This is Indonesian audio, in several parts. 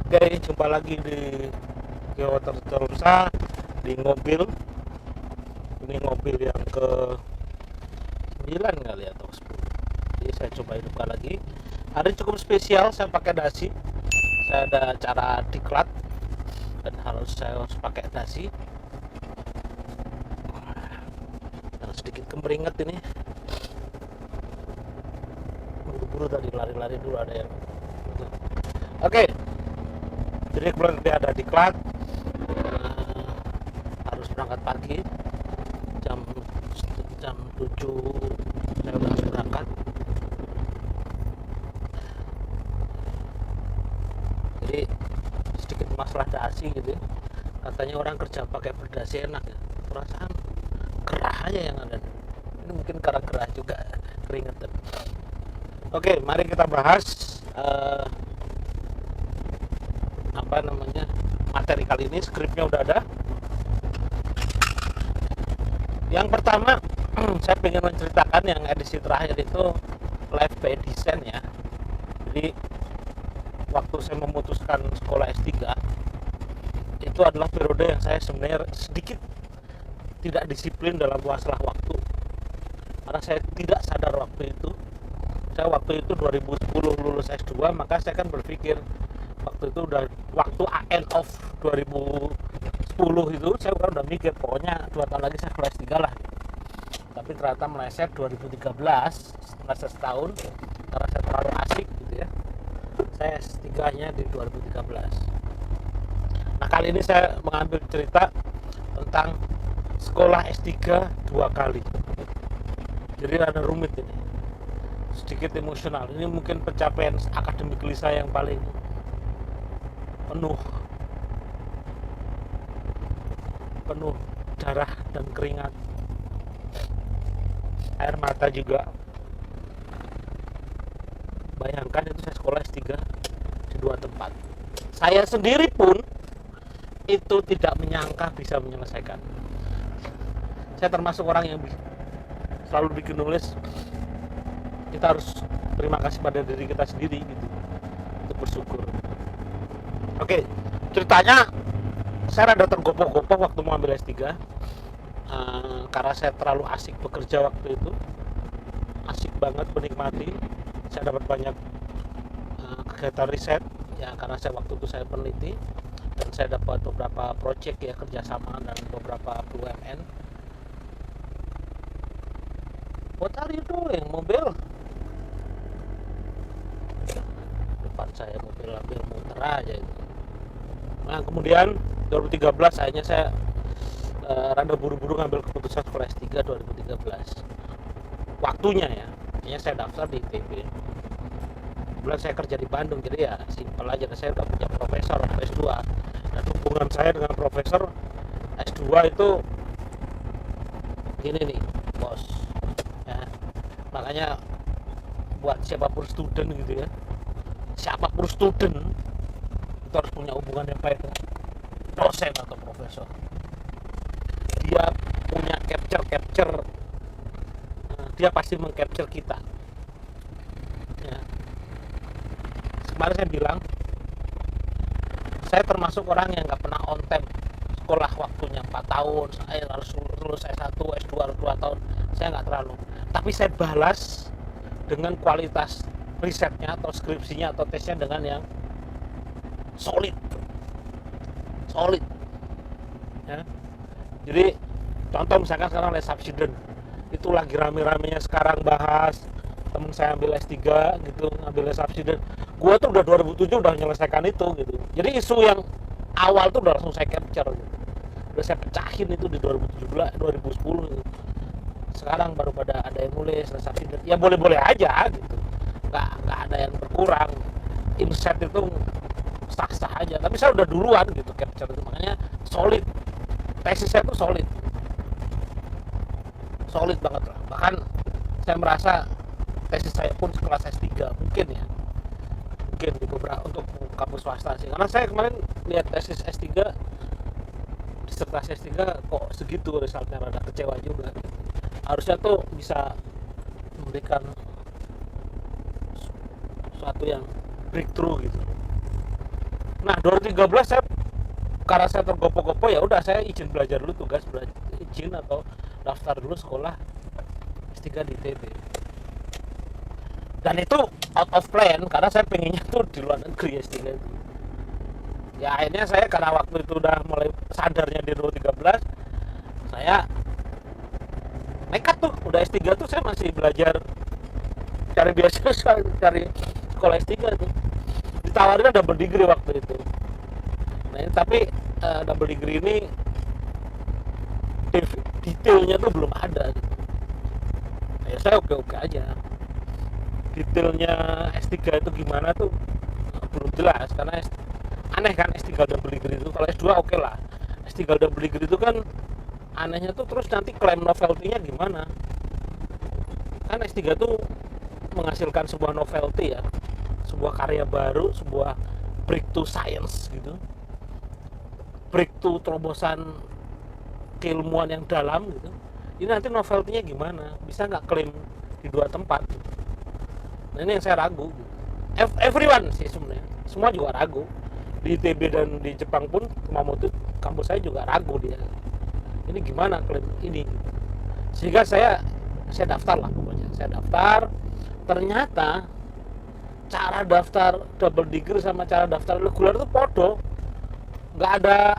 Oke, jumpa lagi di Geowater Terusa di mobil. Ini mobil yang ke 9 kali atau 10. Jadi saya coba hidupkan lagi. Hari cukup spesial, saya pakai dasi. Saya ada acara diklat dan saya harus pakai dasi. Dan sedikit kemeringet ini. Buru-buru tadi lari-lari dulu ada yang. Oke. Jadi kebetulan dia ada diklat. Harus berangkat pagi jam 7 saya udah harus berangkat. Jadi sedikit masalah dasi gitu ya. Katanya orang kerja pakai berdasi enak ya, perasaan gerah aja yang ada. Ini mungkin karena gerah juga keringetan. Oke, mari kita bahas materi kali ini. Skripnya udah ada. Yang pertama saya ingin menceritakan yang edisi terakhir itu live by design ya. Jadi waktu saya memutuskan sekolah S3 itu adalah periode yang saya sebenarnya sedikit tidak disiplin dalam masalah waktu, karena saya tidak sadar waktu itu. Saya waktu itu 2010 lulus S2, maka saya kan berpikir waktu itu udah waktu end of 2010 itu saya udah mikir pokoknya 2 tahun lagi saya kelas 3 lah. Tapi ternyata meleset 2013, meleset setahun karena saya terlalu asik gitu ya. Saya S3-nya di 2013. Nah, kali ini saya mengambil cerita tentang sekolah S3 2 kali. Jadi ada rumit ini. Sedikit emosional. Ini mungkin pencapaian akademik saya yang paling penuh darah dan keringat, air mata juga. Bayangkan itu saya sekolah S3 di 2 tempat. Saya sendiri pun itu tidak menyangka bisa menyelesaikan. Saya termasuk orang yang selalu bikin nulis, kita harus terima kasih pada diri kita sendiri gitu, untuk bersyukur. Oke, ceritanya saya rada tergopoh-gopoh waktu mau ambil S3 karena saya terlalu asik bekerja waktu itu, asik banget menikmati. Saya dapat banyak kegiatan riset ya, karena saya waktu itu saya peneliti dan saya dapat beberapa proyek ya, kerjasama dan beberapa BUMN. What are you doing, mobil? Depan saya mobil ambil muter aja itu. Nah, kemudian 2013 akhirnya saya rada buru-buru ngambil keputusan sekolah S3 2013. Waktunya ya, akhirnya saya daftar di ITB. Kemudian saya kerja di Bandung, jadi ya simpel aja. Saya udah punya profesor S2, dan hubungan saya dengan profesor S2 itu gini nih, bos ya. Makanya buat siapapun student gitu ya, siapapun student itu harus punya hubungan yang baik dengan dosen atau profesor. Dia punya capture, dia pasti mengcapture kita ya. Kemarin saya bilang, saya termasuk orang yang nggak pernah on time sekolah waktunya 4 tahun, saya harus lulus S1, S2 harus 2 tahun, saya nggak terlalu. Tapi saya balas dengan kualitas risetnya atau skripsinya atau tesnya dengan yang solid ya. Jadi contoh misalkan sekarang les subsident itu lagi rame-ramenya sekarang bahas, temen saya ambil S3 gitu, ambil les subsident, gua tuh udah 2007 udah menyelesaikan itu gitu. Jadi isu yang awal tuh udah langsung saya capture gitu, udah saya pecahin itu di 2017 2010 gitu. Sekarang baru pada ada yang nulis les subsident, ya boleh-boleh aja gitu, nggak ada yang berkurang, insight itu sah-sah aja, tapi saya udah duluan gitu capture itu, makanya solid. Tesis saya tuh solid banget lah. Bahkan saya merasa tesis saya pun sekelas S3 mungkin di beberapa untuk kampus swasta sih, karena saya kemarin lihat tesis S3, disertasi S3 kok segitu resultnya, rada kecewa juga. Harusnya tuh bisa memberikan suatu yang breakthrough gitu. Nah 2013 saya, karena saya tergopo-gopo, ya udah saya izin belajar dulu, tugas belajar, izin atau daftar dulu sekolah S3 di ITB. Dan itu out of plan karena saya pengennya tuh di luar negeri S3 itu. Ya akhirnya saya, karena waktu itu udah mulai sadarnya di 2013, saya nekat tuh, udah S3 tuh saya masih belajar, cari beasiswa, cari sekolah S3 tuh. Ditawarin double degree waktu itu. Nah ini, tapi double degree ini detailnya tuh belum ada gitu. Nah, ya saya oke-oke aja. Detailnya S3 itu gimana tuh belum jelas, karena aneh kan S3 double degree itu. Kalau S2 oke lah, S3 double degree itu kan anehnya tuh terus nanti klaim novelty-nya gimana. Kan S3 tuh menghasilkan sebuah novelty ya, sebuah karya baru, sebuah breakthrough science gitu, breakthrough terobosan keilmuan yang dalam gitu. Ini nanti novelty-nya gimana, bisa nggak klaim di dua tempat gitu. Nah ini yang saya ragu gitu. Everyone sih sebenarnya, semua juga ragu. Di ITB dan di Jepang pun, Kumamoto kampus saya juga ragu dia, ini gimana klaim ini gitu. Sehingga saya daftar lah, pokoknya saya daftar. Ternyata cara daftar double degree sama cara daftar reguler itu podo, nggak ada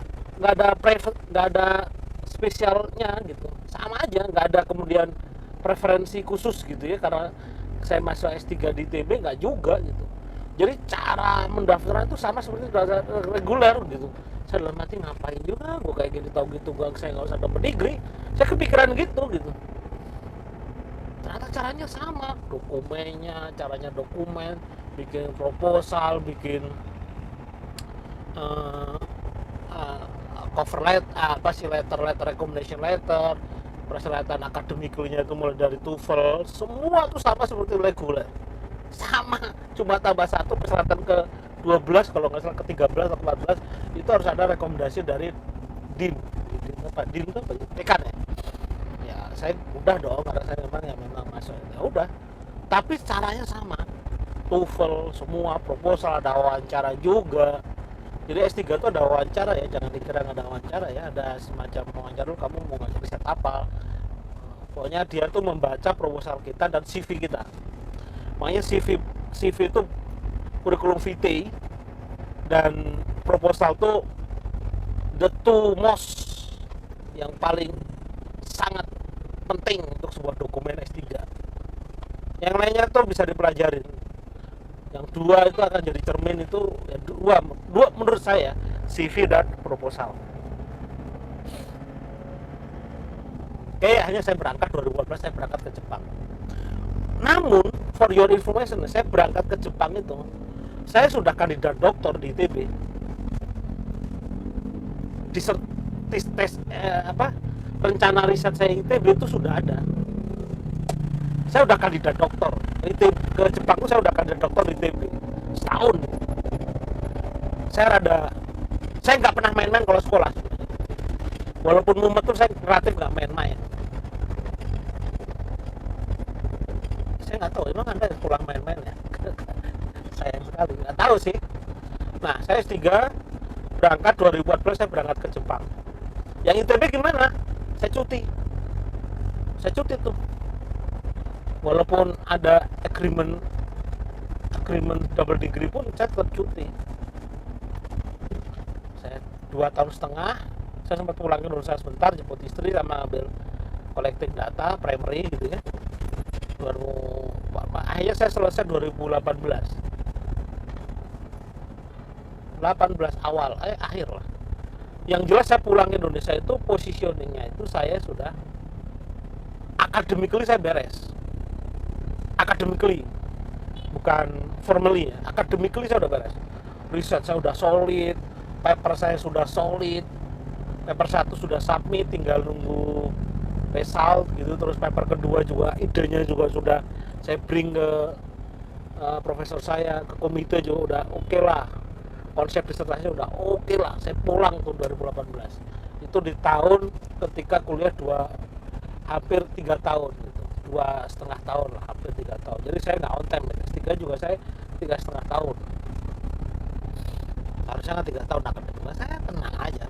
private, nggak ada spesialnya gitu, sama aja, nggak ada kemudian preferensi khusus gitu ya, karena saya masuk S3 di ITB nggak juga gitu. Jadi cara mendaftar itu sama seperti daftar reguler gitu. Saya dalam hati, ngapain juga gue kayak gini, tau gitu gue, saya nggak usah double degree. Saya kepikiran gitu. Ternyata caranya sama, dokumennya, caranya dokumen, bikin proposal, bikin cover letter, recommendation letter, persyaratan akademiknya itu mulai dari TOEFL, semua itu sama seperti reguler, sama, cuma tambah satu, persyaratan ke 12 kalau nggak salah, ke 13 atau 14 itu harus ada rekomendasi dari DIN itu apa? Dekan ya. Ya saya udah dong, karena saya memang masuk, ya udah. Tapi caranya sama, TOEFL semua, proposal, ada wawancara juga. Jadi S3 itu ada wawancara ya, jangan dikira nggak ada wawancara ya, ada semacam wawancara dulu, kamu mau ngajar riset apa. Pokoknya dia tuh membaca proposal kita dan CV kita. Makanya CV itu kurikulum vitae dan proposal tuh the two most yang paling sangat penting untuk sebuah dokumen S3. Yang lainnya tuh bisa dipelajarin. Yang dua itu akan jadi cermin, itu ya, dua menurut saya, CV dan proposal. Hanya saya berangkat 2014, saya berangkat ke Jepang. Namun for your information, saya berangkat ke Jepang itu, saya sudah kandidat doktor di ITB. Rencana riset saya ITB itu sudah ada. Saya udah kandidat doktor ke Jepang tuh, saya udah kandidat doktor di ITB setahun. Saya nggak pernah main-main kalau sekolah. Walaupun mumet tuh saya relatif nggak main-main. Saya nggak tahu, emang Anda sekolah main-main ya? Sayang sekali, nggak tahu sih. Nah, saya S3 berangkat 2014, saya berangkat ke Jepang. Yang ITB gimana? Saya cuti tuh. Walaupun ada agreement double degree pun saya tetap cuti. Saya 2,5 tahun, saya sempat pulang ke Indonesia sebentar, jemput istri sama ambil collecting data primary gitu ya. Akhirnya saya selesai 2018 awal, akhir lah. Yang jelas saya pulang ke Indonesia itu positioningnya itu saya sudah academically saya beres. Academically, bukan formally ya. Academically saya udah beres. Riset saya udah solid, paper saya sudah solid, paper 1 sudah submit, tinggal nunggu result gitu. Terus paper kedua juga, idenya juga sudah saya bring ke profesor saya, ke komite juga udah oke lah. Konsep disertasinya udah oke lah. Saya pulang tuh 2018. Itu di tahun ketika kuliah hampir 3 tahun gitu. 2,5 tahun lah, hampir 3 tahun. Jadi saya nggak on time. S3 juga saya 3,5 tahun. harusnya kan 3 tahun akademik. Saya tenang aja.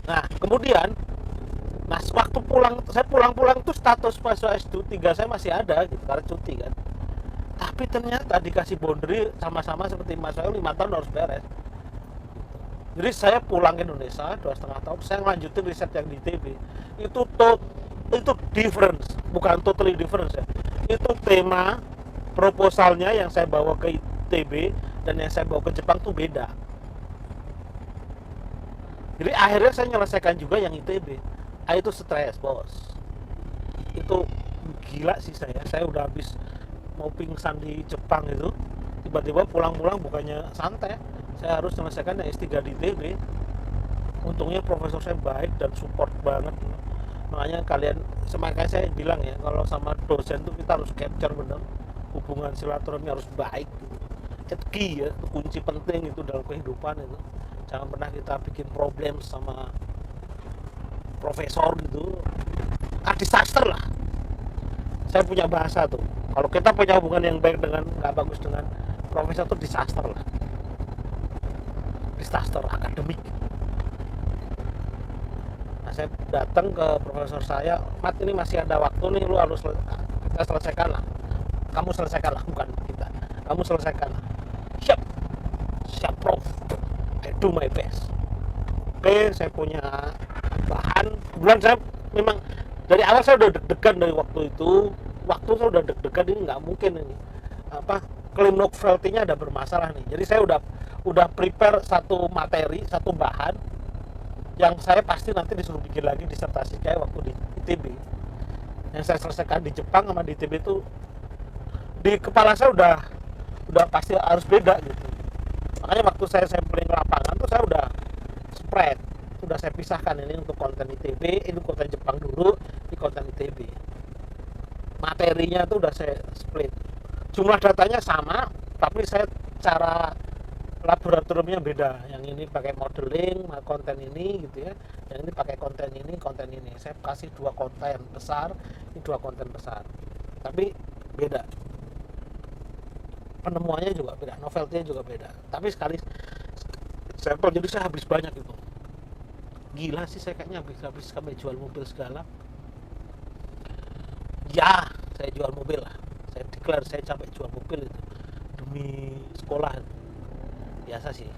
Nah kemudian waktu saya pulang tuh status mahasiswa S3 saya masih ada gitu karena cuti kan. Tapi ternyata dikasih boundary sama-sama seperti mahasiswa 5 tahun harus beres. Jadi saya pulang ke Indonesia 2,5 tahun, saya ngelanjutin riset yang di ITB. Itu difference, bukan totally difference ya. Itu tema proposalnya yang saya bawa ke ITB dan yang saya bawa ke Jepang tuh beda. Jadi akhirnya saya menyelesaikan juga yang ITB. Itu stres, bos. Itu gila sih saya udah habis mau pingsan di Jepang itu. Tiba-tiba pulang-pulang bukannya santai, saya harus menyelesaikan yang S3 di ITB. Untungnya profesor saya baik dan support banget. Makanya makanya saya bilang ya, kalau sama dosen tuh kita harus capture bener, hubungan silaturahmi harus baik. Itu key ya, itu kunci penting itu dalam kehidupan itu. Jangan pernah kita bikin problem sama profesor gitu. Disaster lah. Saya punya bahasa tuh, kalau kita punya hubungan yang baik dengan nggak bagus dengan profesor tuh disaster lah. Disaster akademik. Nah, saya datang ke profesor saya, Mat, ini masih ada waktu nih, lu harus kita selesaikan lah. Kamu selesaikan lah, bukan kita. Kamu selesaikan lah. Siap prof. I do my best. Oke, saya punya bahan. Kemudian saya memang dari awal saya udah deg-degan dari waktu itu. Saya udah deg-degan, ini nggak mungkin ini. Klaim novelty-nya ada bermasalah nih. Jadi saya udah prepare satu materi, satu bahan yang saya pasti nanti disuruh bikin lagi disertasi kayak waktu di ITB. Yang saya selesaikan di Jepang sama di ITB itu di kepala saya udah pasti harus beda gitu. Makanya waktu saya sampling lapangan tuh saya udah spread, udah saya pisahkan, ini untuk konten ITB, ini konten Jepang dulu, ini konten ITB. Materinya tuh udah saya split. Jumlah datanya sama, tapi saya cara laboratoriumnya beda. Yang ini pakai modeling, konten ini gitu ya. Yang ini pakai konten ini. Saya kasih 2 konten besar, ini 2 konten besar. Tapi beda. Penemuannya juga beda, novelty-nya juga beda. Tapi sekali sampel jadi saya habis banyak itu. Gila sih saya kayaknya habis sampai jual mobil segala. Ya, saya jual mobil lah. Saya declare saya sampai jual mobil itu demi sekolah. Biasa sih.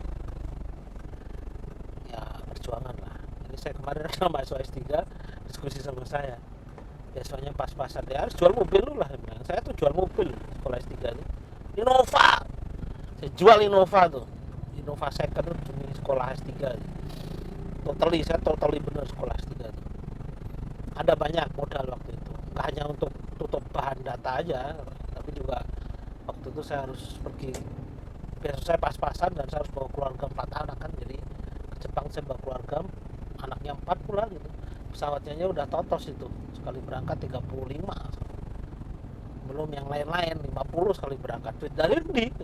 Ya, perjuangan lah. Ini saya kemarin ada mahasiswa S3 diskusi sama saya. Biasanya pas-pasan dia harus jual mobil lu lah. Saya tuh jual mobil sekolah S3 itu. Innova. Saya jual Innova tuh. Innova second demi sekolah S3. Saya totally benar sekolah S3 tuh. Ada banyak modal waktu itu. Nggak hanya untuk tutup bahan data aja, tapi juga waktu itu saya harus pergi. Biasa saya pas-pasan dan saya harus bawa keluarga 4 anak kan. Jadi ke Jepang saya bawa keluarga, anaknya 4 pula gitu. Pesawatnya udah totos itu. Sekali berangkat 35. Belum yang lain-lain 50 sekali berangkat. Dari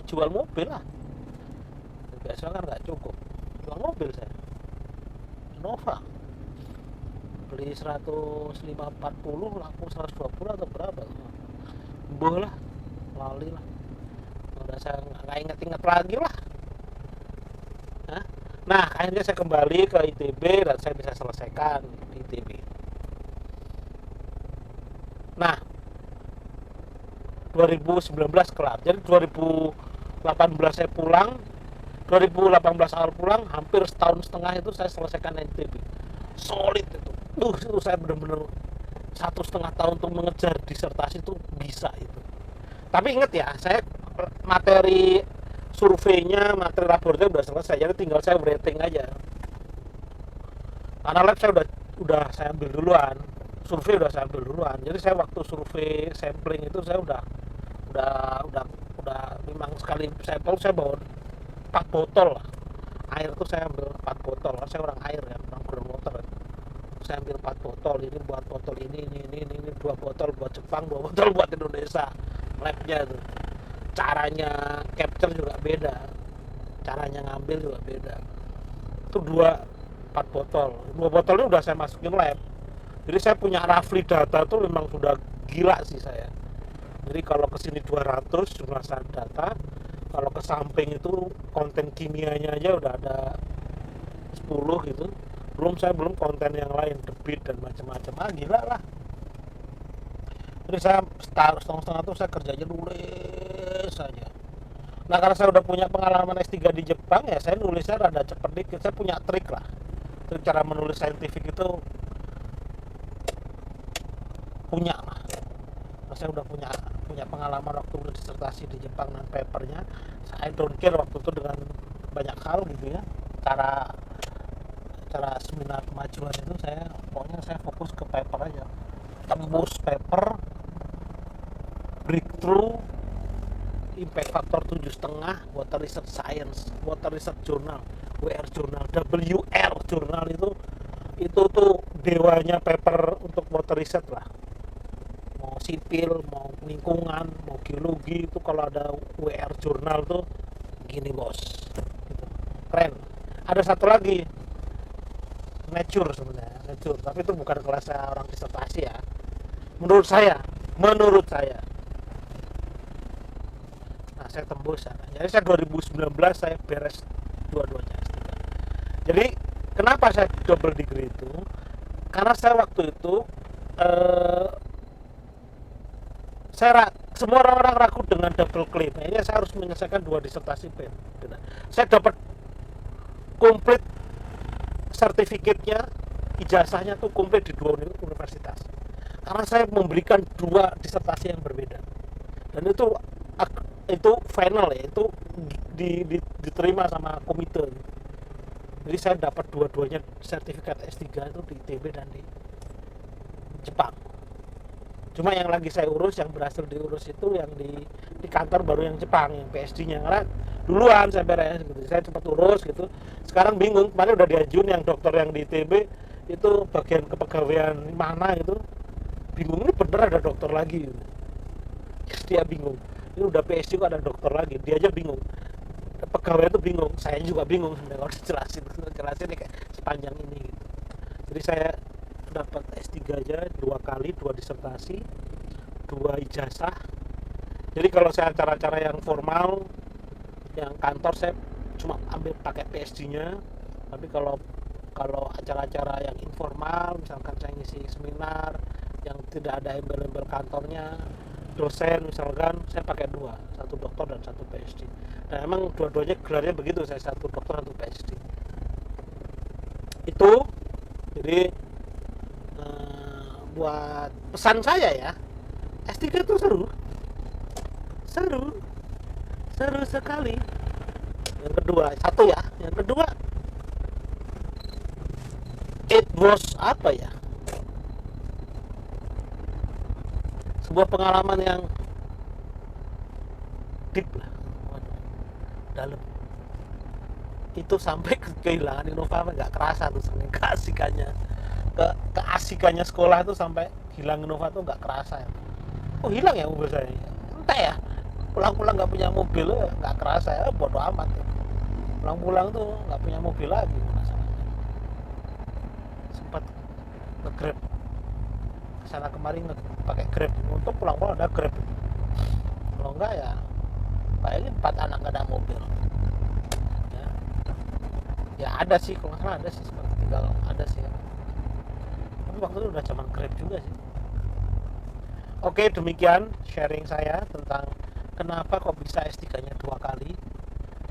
jual mobil lah. Biasa kan nggak cukup. Jual mobil saya. Innova. Beli 140 laku 120 atau berapa? Boh lah. Lali lah. Udah saya nggak inget-inget lagi lah. Nah, akhirnya saya kembali ke ITB dan saya bisa selesaikan di ITB. Nah, 2019 kelar. Jadi 2018 saya pulang, 2018 awal pulang, hampir setahun setengah itu saya selesaikan ITB. Solid itu. Itu saya benar-benar 1,5 tahun untuk mengejar disertasi itu bisa itu. Tapi ingat ya, saya materi surveinya, materi laboratorium udah selesai, jadi tinggal saya rating aja. Karena lab saya udah saya ambil duluan, survei udah saya ambil duluan. Jadi saya waktu survei sampling itu saya udah memang sekali sampel saya bawa 4 botol lah. Air tuh saya ambil 4 botol. Saya orang air ya, orang groundwater. Saya ambil 4 botol, ini buat botol ini 2 botol buat Jepang, 2 botol buat Indonesia. Labnya tuh. Caranya capture juga beda. Caranya ngambil juga beda. Itu 4 botol. 2 botol ini udah saya masukin lab. Jadi saya punya roughly data tuh memang sudah gila sih saya. Jadi kalau kesini 200 jumlah data, Kalau ke samping itu konten kimianya aja udah ada 10 gitu. Belum konten yang lain, debit dan macam-macam. Gila lah. Jadi saya setengah-setengah tuh saya kerjanya nulis saja. Nah, karena saya udah punya pengalaman S3 di Jepang, ya saya nulisnya rada cepet dikit. Saya punya trik lah. Trik cara menulis saintifik itu punya lah. Nah, saya udah punya pengalaman waktu disertasi di Jepang dan papernya. I don't care waktu itu dengan banyak hal gitu ya. Cara seminar kemajuan itu pokoknya saya fokus ke paper aja. Tembus paper, breakthrough, impact factor 7,5, water research science, water research journal, WR journal, WR journal itu tuh dewanya paper untuk water research lah. Mau sipil, mau lingkungan, mau geologi, itu kalau ada WR journal tuh gini bos gitu. Keren. Ada satu lagi nature sebenarnya, nature, tapi itu bukan kelasnya orang disertasi ya. Menurut saya. Nah, saya tembus sana. Jadi saya 2019 saya beres dua-duanya S3. Jadi kenapa saya double degree itu? Karena saya waktu itu semua orang ragu dengan double claim. Akhirnya saya harus menyelesaikan 2 disertasi pen. Saya dapat komplit sertifikatnya, ijazahnya tuh komplit di 2 universitas. Karena saya memberikan 2 disertasi yang berbeda. Dan itu final ya, itu diterima sama komite. Jadi saya dapat dua-duanya sertifikat S3 itu di ITB dan di Jepang. Cuma yang lagi saya urus, yang berhasil diurus itu yang di kantor baru yang Jepang, yang PSD-nya. Karena duluan saya beres gitu. Saya cepat urus gitu. Sekarang bingung, kemarin udah diajuin yang dokter yang di ITB itu bagian kepegawaian mana gitu. Bingung, ini bener ada dokter lagi gitu. Dia bingung. Ini udah PSD kok ada dokter lagi, dia aja bingung. Pegawai itu bingung, saya juga bingung sebenarnya kalau jelasin nih kayak sepanjang ini gitu. Jadi saya dapat S3 aja 2 kali, 2 disertasi, 2 ijazah. Jadi kalau saya acara-acara yang formal, yang kantor saya cuma ambil pakai PSD-nya. Tapi kalau acara-acara yang informal, misalkan saya ngisi seminar yang tidak ada embel-embel kantornya, dosen misalkan, saya pakai 2, 1 doktor dan 1 PhD. Nah emang dua-duanya gelarnya begitu, saya 1 doktor 1 PhD. Itu jadi buat pesan saya ya, S3 itu seru sekali. Yang kedua, it was apa ya, sebuah pengalaman yang deep lah, dalam. Itu sampai kehilangan Innova nggak kerasa tuh, sampai keasikannya sekolah tuh sampai hilang Innova tuh nggak kerasa ya. Oh hilang ya mobil saya, entah ya, pulang-pulang nggak punya mobil nggak kerasa ya, bodo amat ya. Pulang-pulang tuh nggak punya mobil lagi masalahnya. Sempat nge-grab sana kemarin pakai Grab, untuk pulang-pulang ada Grab. Kalau enggak ya bayangin 4 anak nggak ada mobil ya ada sih, kalau nggak salah ada sih, tinggal ada sih ya. Tapi waktu itu udah zaman Grab juga sih. Oke, demikian sharing saya tentang kenapa kok bisa S3 nya 2 kali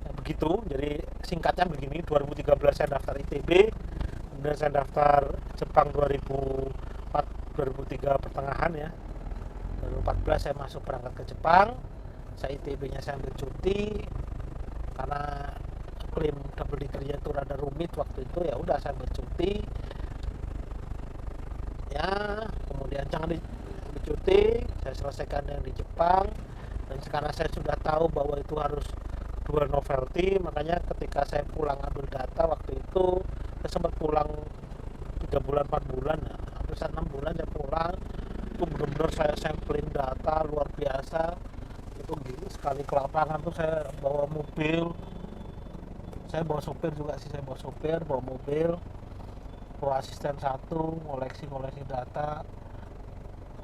ya, begitu. Jadi singkatnya begini, 2013 saya daftar ITB, kemudian saya daftar Jepang 2003 pertengahan ya, 2014 saya masuk berangkat ke Jepang. Saya ITB nya saya ambil cuti karena klaim double degree itu rada rumit waktu itu, ya udah saya ambil cuti ya. Kemudian jangan cuti, saya selesaikan yang di Jepang, dan sekarang saya sudah tahu bahwa itu harus 2 novelty. Makanya ketika saya pulang ambil data waktu itu, saya sempat pulang 3 bulan 4 bulan ya, hampir 6 bulan saya pulang. Itu benar-benar saya sampling data luar biasa. Itu gini, sekali ke lapangan tuh saya bawa mobil, saya bawa sopir juga sih, saya bawa sopir, bawa mobil, bawa asisten 1, ngoleksi data.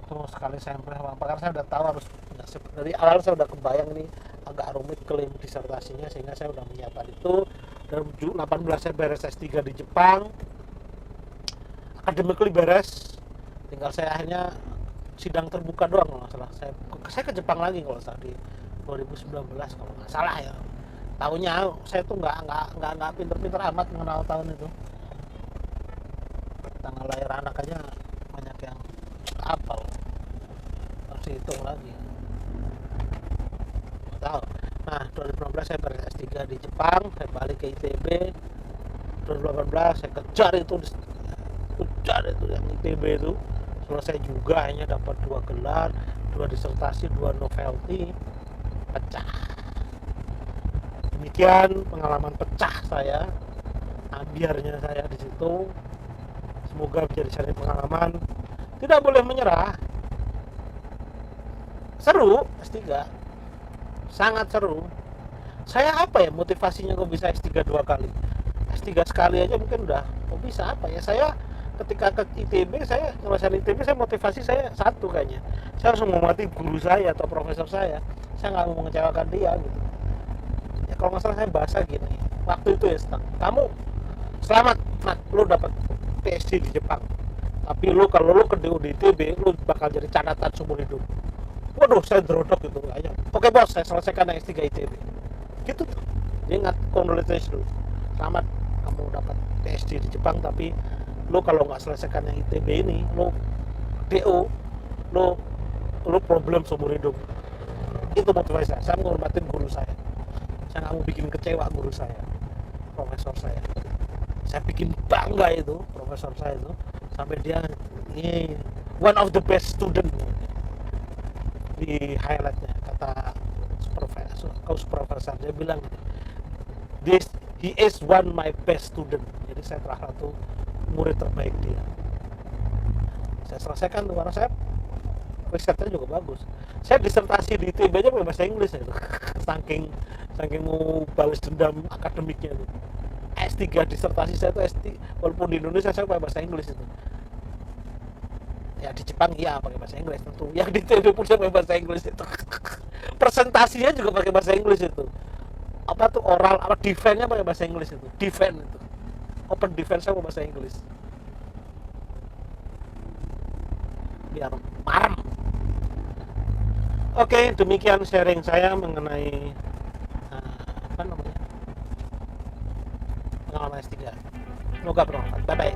Itu sekali sampling apa, karena saya udah tahu harus, dari awal saya udah kebayang ini agak rumit klaim disertasinya, sehingga saya udah menyiapkan itu. 2018 saya beres S3 di Jepang, academically beres, tinggal saya akhirnya sidang terbuka doang kalau nggak salah. Saya ke Jepang lagi kalau salah di 2019 kalau nggak salah ya. Tahunnya saya tuh nggak pinter-pinter amat mengenal tahun itu. Tanggal lahir anak aja banyak yang apal, harus hitung lagi. Nggak tahu. Nah, 2016 saya beres S3 di Jepang, saya balik ke ITB. 2018 saya kejar itu yang ITB itu, selesai juga, hanya dapat 2 gelar, 2 disertasi, 2 novelty, pecah. Demikian pengalaman pecah saya, ambiarnya saya di situ. Semoga menjadi satu pengalaman, tidak boleh menyerah. Seru S3, sangat seru. Saya apa ya motivasinya kok bisa S3 2 kali? S3 sekali aja mungkin udah, kok bisa apa ya? Saya ketika ke ITB, saya ngerasain ITB, saya motivasi saya satu kayaknya. Saya harus menghormati guru saya atau profesor saya. Saya nggak mau mengecewakan dia gitu. Ya kalau nggak salah saya bahasa gini, waktu itu ya, kamu selamat, Mat, lu dapat PhD di Jepang. Tapi kalau lu ke di ITB, lu bakal jadi catatan seumur hidup. Waduh, saya drodok gitu aja. Oke bos, saya selesaikan S3 ITB. Gitu tuh. Dia ingat, congratulations, selamat kamu dapat PhD di Jepang, tapi lu kalau nggak selesaikan yang ITB ini, lu DO, lu problem seumur hidup. Itu motivasi saya. Saya menghormatin guru saya. Saya nggak mau bikin kecewa guru saya, profesor saya. Saya bikin bangga itu profesor saya itu, sampai dia ini one of the best student di highlightnya, kata supervisor dia bilang he is one my best student. Jadi saya salah satu murid terbaik dia. Saya selesaikan tuh, karena saya risetnya juga bagus. Saya disertasi di ITB aja pakai bahasa Inggris ya, saking mau balas dendam akademiknya itu. S3 disertasi saya itu S3, walaupun di Indonesia saya pakai bahasa Inggris itu. Ya di Jepang iya pakai bahasa Inggris tentu. Yang di ITB pun saya pakai bahasa Inggris itu. Presentasinya juga pakai bahasa Inggris itu. Apa tuh oral, apa defense-nya pakai bahasa Inggris itu. Defense itu. Open defense saya pakai bahasa Inggris. Biar marem. Oke, demikian sharing saya mengenai pengalaman S3. Semoga bermanfaat. Bye bye.